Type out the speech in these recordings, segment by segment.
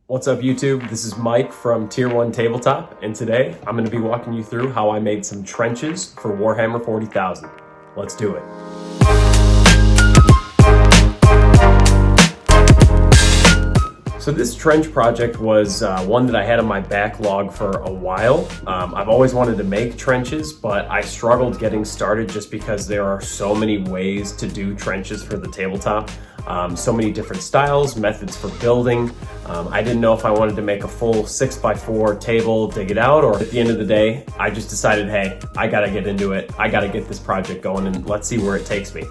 What's up YouTube? This is Mike from Tier 1 Tabletop, and today I'm going to be walking you through how I made some trenches for Warhammer 40,000. Let's do it. So this trench project was one that I had on my backlog for a while. I've always wanted to make trenches, but I struggled getting started just because there are so many ways to do trenches for the tabletop. So many different styles, methods for building. I didn't know if I wanted to make a full 6x4 table, dig it out, or at the end of the day, I just decided, hey, I gotta get into it. I gotta get this project going and let's see where it takes me.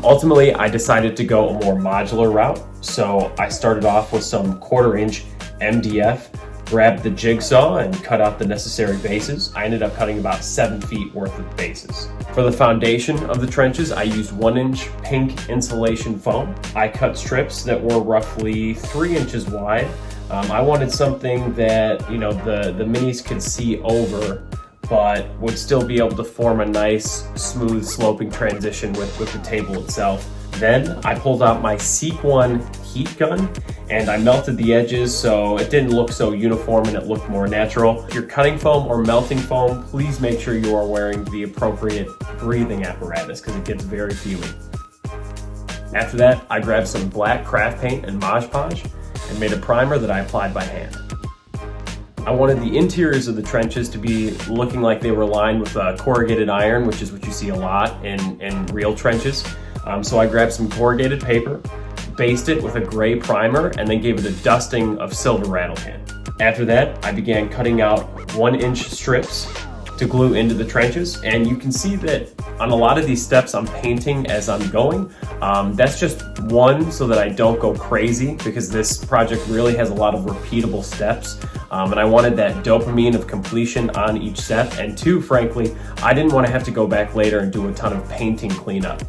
Ultimately, I decided to go a more modular route. So I started off with some 1/4-inch MDF, grabbed the jigsaw and cut out the necessary bases. I ended up cutting about 7 feet worth of bases. For the foundation of the trenches, I used 1-inch pink insulation foam. I cut strips that were roughly 3 inches wide. I wanted something that, the minis could see over, but would still be able to form a nice, smooth, sloping transition with the table itself. Then I pulled out my Seek 1 heat gun and I melted the edges so it didn't look so uniform and it looked more natural. If you're cutting foam or melting foam, please make sure you are wearing the appropriate breathing apparatus because it gets very fuming. After that, I grabbed some black craft paint and Mod Podge and made a primer that I applied by hand. I wanted the interiors of the trenches to be looking like they were lined with corrugated iron, which is what you see a lot in real trenches. So I grabbed some corrugated paper, based it with a gray primer, and then gave it a dusting of silver rattle can. After that, I began cutting out 1-inch strips to glue into the trenches, and you can see that on a lot of these steps I'm painting as I'm going. That's just one so that I don't go crazy because this project really has a lot of repeatable steps. And I wanted that dopamine of completion on each step. And two, frankly, I didn't want to have to go back later and do a ton of painting cleanup.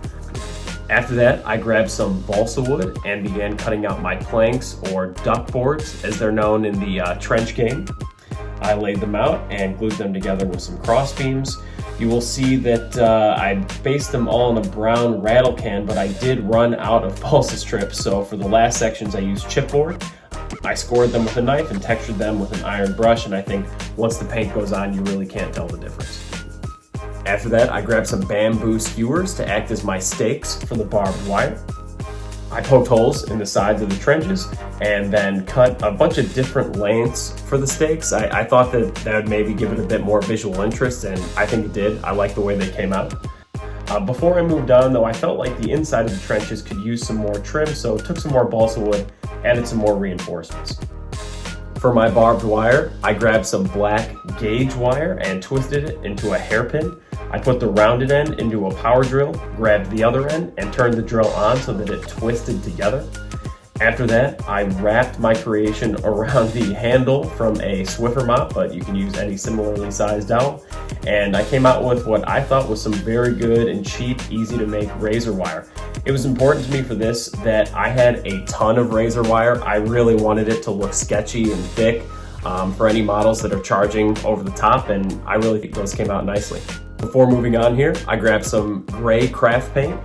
After that, I grabbed some balsa wood and began cutting out my planks, or duck boards as they're known in the trench game. I laid them out and glued them together with some cross beams. You will see that I based them all in a brown rattle can, but I did run out of balsa strips, so for the last sections I used chipboard. I scored them with a knife and textured them with an iron brush, and I think once the paint goes on, you really can't tell the difference. After that, I grabbed some bamboo skewers to act as my stakes for the barbed wire. I poked holes in the sides of the trenches and then cut a bunch of different lengths for the stakes. I thought that would maybe give it a bit more visual interest, and I think it did. I like the way they came out. Before I moved on though, I felt like the inside of the trenches could use some more trim, so took some more balsa wood, added some more reinforcements. For my barbed wire, I grabbed some black gauge wire and twisted it into a hairpin. I put the rounded end into a power drill, grabbed the other end, and turned the drill on so that it twisted together. After that, I wrapped my creation around the handle from a Swiffer mop, but you can use any similarly sized dowel. And I came out with what I thought was some very good and cheap, easy to make razor wire. It was important to me for this that I had a ton of razor wire. I really wanted it to look sketchy and thick for any models that are charging over the top, and I really think those came out nicely. Before moving on here, I grabbed some gray craft paint,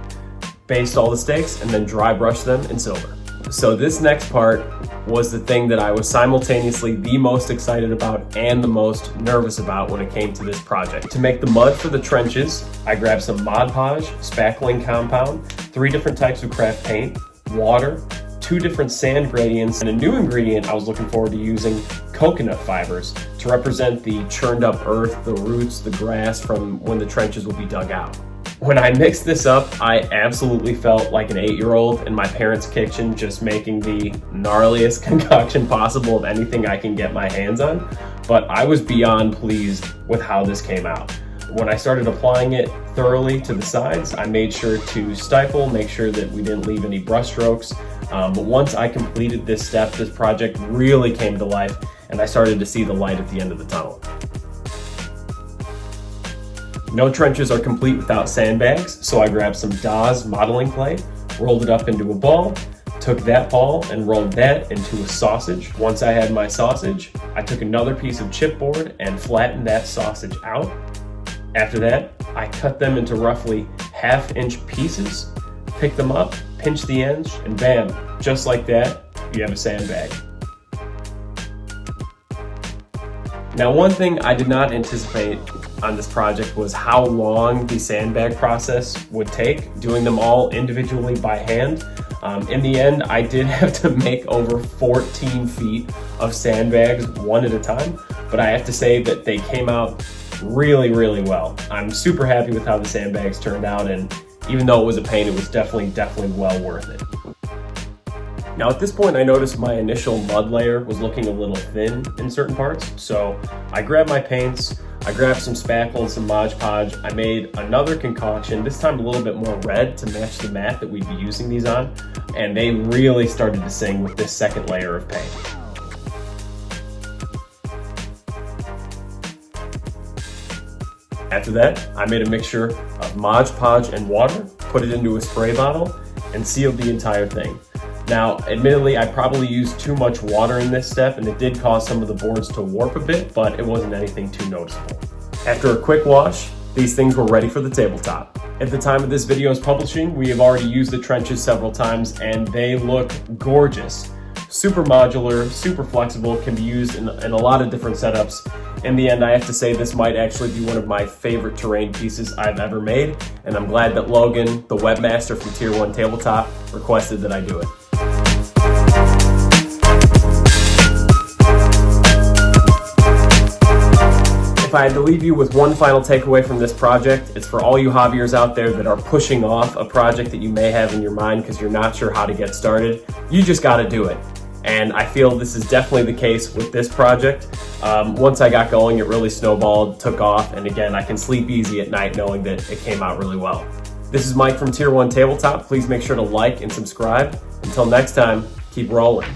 based all the stakes, and then dry brushed them in silver. So this next part was the thing that I was simultaneously the most excited about and the most nervous about when it came to this project. To make the mud for the trenches, I grabbed some Mod Podge, spackling compound, 3 different types of craft paint, water, 2 different sand gradients, and a new ingredient I was looking forward to using, coconut fibers, to represent the churned up earth, the roots, the grass from when the trenches will be dug out. When I mixed this up, I absolutely felt like an 8-year-old in my parents' kitchen just making the gnarliest concoction possible of anything I can get my hands on, but I was beyond pleased with how this came out. When I started applying it thoroughly to the sides, I made sure to stipple, make sure that we didn't leave any brush strokes, but once I completed this step, this project really came to life and I started to see the light at the end of the tunnel. No trenches are complete without sandbags, so I grabbed some Dawes modeling clay, rolled it up into a ball, took that ball and rolled that into a sausage. Once I had my sausage, I took another piece of chipboard and flattened that sausage out. After that, I cut them into roughly 1/2-inch pieces, picked them up, pinch the ends, and bam, just like that, you have a sandbag. Now, one thing I did not anticipate on this project was how long the sandbag process would take, doing them all individually by hand. In the end, I did have to make over 14 feet of sandbags one at a time, but I have to say that they came out really, really well. I'm super happy with how the sandbags turned out, and even though it was a pain, it was definitely well worth it. Now at this point, I noticed my initial mud layer was looking a little thin in certain parts, so I grabbed my paints, I grabbed some spackle and some Mod Podge. I made another concoction, this time a little bit more red to match the mat that we'd be using these on, and they really started to sing with this second layer of paint. After that, I made a mixture of Mod Podge and water, put it into a spray bottle, and sealed the entire thing. Now, admittedly, I probably used too much water in this step, and it did cause some of the boards to warp a bit, but it wasn't anything too noticeable. After a quick wash, these things were ready for the tabletop. At the time of this video's publishing, we have already used the trenches several times, and they look gorgeous. Super modular, super flexible, can be used in a lot of different setups. In the end, I have to say this might actually be one of my favorite terrain pieces I've ever made, and I'm glad that Logan, the webmaster from Tier 1 Tabletop, requested that I do it. If I had to leave you with one final takeaway from this project, it's for all you hobbyers out there that are pushing off a project that you may have in your mind because you're not sure how to get started. You just got to do it. And I feel this is definitely the case with this project. Once I got going, it really snowballed, took off, and again, I can sleep easy at night knowing that it came out really well. This is Mike from Tier 1 Tabletop. Please make sure to like and subscribe. Until next time, keep rolling.